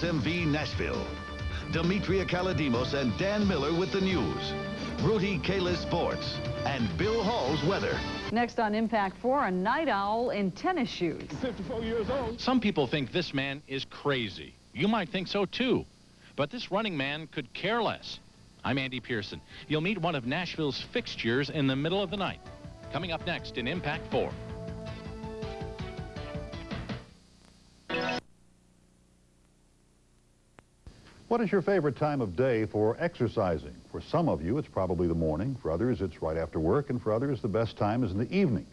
SMV Nashville. Demetria Kaladimos and Dan Miller with the news. Rudy Kalis sports. And Bill Hall's weather. Next on Impact 4, a night owl in tennis shoes. 54 years old. Some people think this man is crazy. You might think so too. But this running man could care less. I'm Andy Pearson. You'll meet one of Nashville's fixtures in the middle of the night. Coming up next in Impact 4. What is your favorite time of day for exercising? For some of you, it's probably the morning. For others, it's right after work. And for others, the best time is in the evening.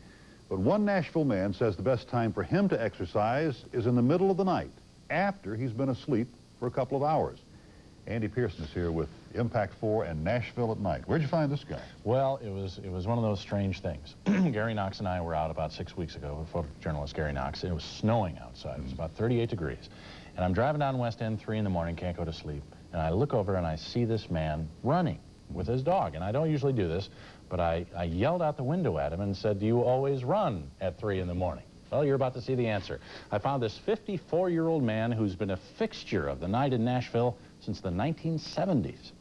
But one Nashville man says the best time for him to exercise is in the middle of the night, after he's been asleep for a couple of hours. Andy Pearson is here with Impact 4 and Nashville at Night. Where'd you find this guy? Well, it was one of those strange things. Gary Knox and I were out about 6 weeks ago with photojournalist Gary Knox. It was snowing outside. It was about 38 degrees. And I'm driving down West End 3 in the morning, can't go to sleep. And I look over and I see this man running with his dog. And I don't usually do this, but I yelled out the window at him and said, "Do you always run at 3 in the morning?" Well, you're about to see the answer. I found this 54-year-old man who's been a fixture of the night in Nashville since the 1970s.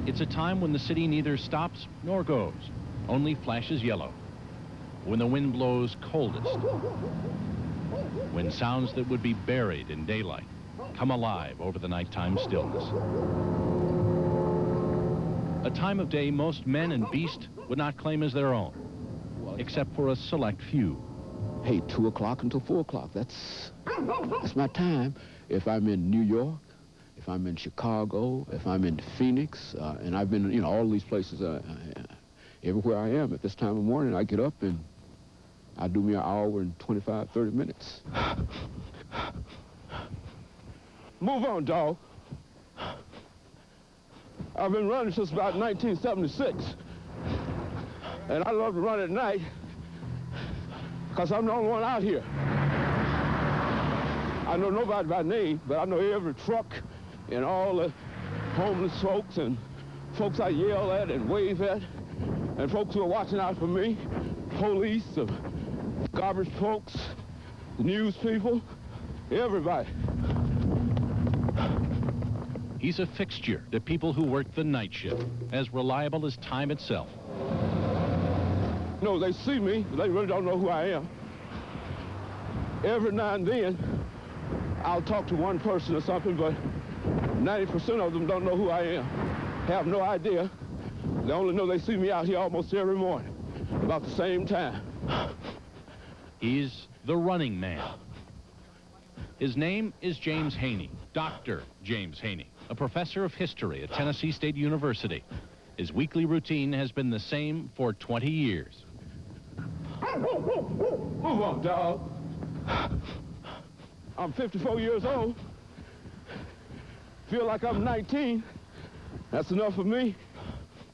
It's a time when the city neither stops nor goes, only flashes yellow. When the wind blows coldest. When sounds that would be buried in daylight come alive over the nighttime stillness. A time of day most men and beast would not claim as their own, except for a select few. Hey, 2 o'clock until 4 o'clock, that's my time. If I'm in New York, if I'm in Chicago, if I'm in Phoenix, and I've been, you know, all these places, everywhere I am at this time of the morning, I get up and I do me an hour and 25, 30 minutes. Move on, dog. I've been running since about 1976. And I love to run at night because I'm the only one out here. I know nobody by name, but I know every truck and all the homeless folks and folks I yell at and wave at, and folks who are watching out for me, police, the garbage folks, the news people, everybody. He's a fixture to people who work the night shift, as reliable as time itself. No, they see me, but they really don't know who I am. Every now and then, I'll talk to one person or something, but 90% of them don't know who I am, have no idea. They only know they see me out here almost every morning, about the same time. He's the running man. His name is James Haney, Dr. James Haney, a professor of history at Tennessee State University. His weekly routine has been the same for 20 years. Move on, dog. I'm 54 years old. Feel like I'm 19. That's enough for me.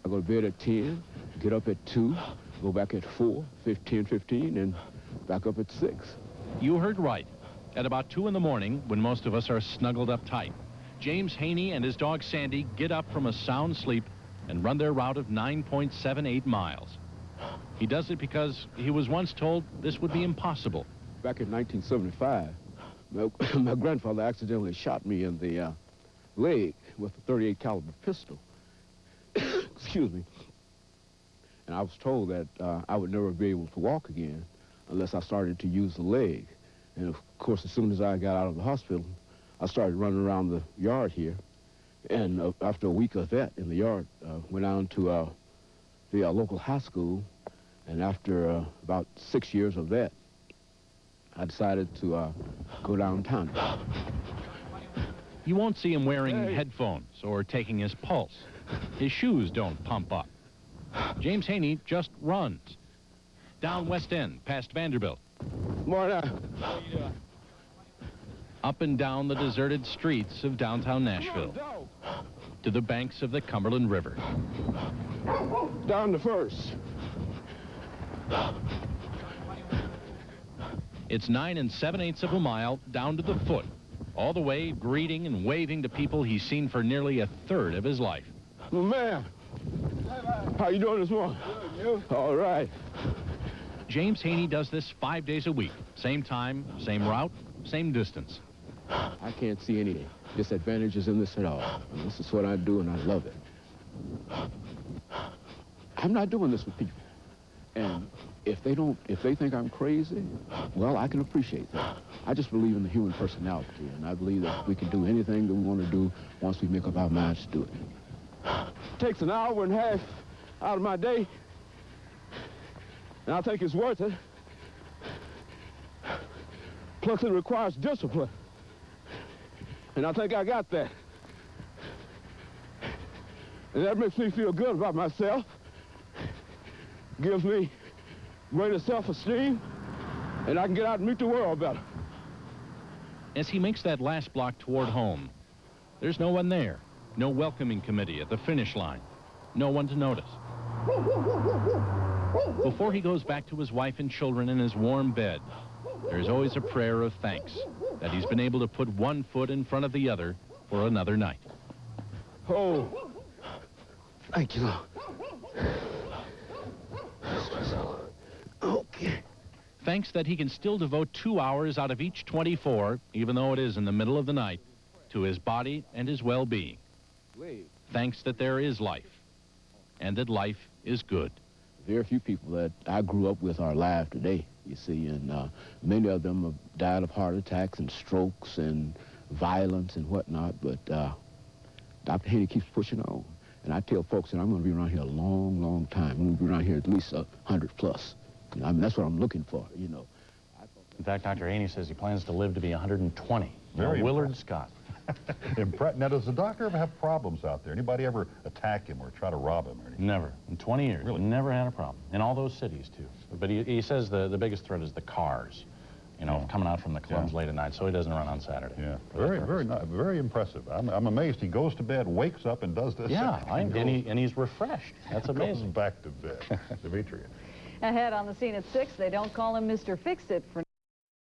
I go to bed at 10, get up at 2, go back at 4, 15, and back up at 6. You heard right. At about 2 in the morning, when most of us are snuggled up tight, James Haney and his dog Sandy get up from a sound sleep and run their route of 9.78 miles. He does it because he was once told this would be impossible. Back in 1975, my grandfather accidentally shot me in the leg with a .38 caliber pistol. Excuse me. And I was told that I would never be able to walk again unless I started to use the leg. And of course, as soon as I got out of the hospital, I started running around the yard here. And after a week of that in the yard, went down to the local high school. And after about 6 years of that, I decided to go downtown. You won't see him wearing headphones or taking his pulse. His shoes don't pump up. James Haney just runs. Down West End, past Vanderbilt. Morning. Up and down the deserted streets of downtown Nashville. To the banks of the Cumberland River. Down to First. It's 9 7/8 of a mile down to the foot, all the way greeting and waving to people he's seen for nearly a third of his life. Man. How you doing this morning? Good, you? All right. James Haney does this 5 days a week. Same time, same route, same distance. I can't see any disadvantages in this at all. And this is what I do, and I love it. I'm not doing this with people. And if they think I'm crazy, well, I can appreciate that. I just believe in the human personality, and I believe that we can do anything that we want to do once we make up our minds to do it. Takes an hour and a half out of my day, and I think it's worth it. Plus, it requires discipline, and I think I got that. And that makes me feel good about myself, gives me greater self-esteem, and I can get out and meet the world better. As he makes that last block toward home, there's no one there. No welcoming committee at the finish line. No one to notice. Before he goes back to his wife and children in his warm bed, there's always a prayer of thanks that he's been able to put one foot in front of the other for another night. Oh, Thank you, Lord. Okay. Thanks that he can still devote 2 hours out of each 24, even though it is in the middle of the night, to his body and his well-being. Thanks that there is life, and that life is good. Very few people that I grew up with are alive today, you see, and many of them have died of heart attacks and strokes and violence and whatnot, but Dr. Haney keeps pushing on. And I tell folks that I'm going to be around here a long, long time. I'm going to be around here at least 100 plus. I mean, that's what I'm looking for, you know. In fact, Dr. Haney says he plans to live to be 120. Very Willard Scott. Now, does the doctor ever have problems out there? Anybody ever attack him or try to rob him or anything? Never. In 20 years. Really? Never had a problem. In all those cities, too. But he says the biggest threat is the cars, you know, coming out from the clubs late at night, so he doesn't run on Saturday. Yeah, very impressive. I'm amazed he goes to bed, wakes up, and does this. Yeah, and he's refreshed. That's amazing. Goes back to bed. Demetria. Ahead on the scene at 6, they don't call him Mr. Fix-It for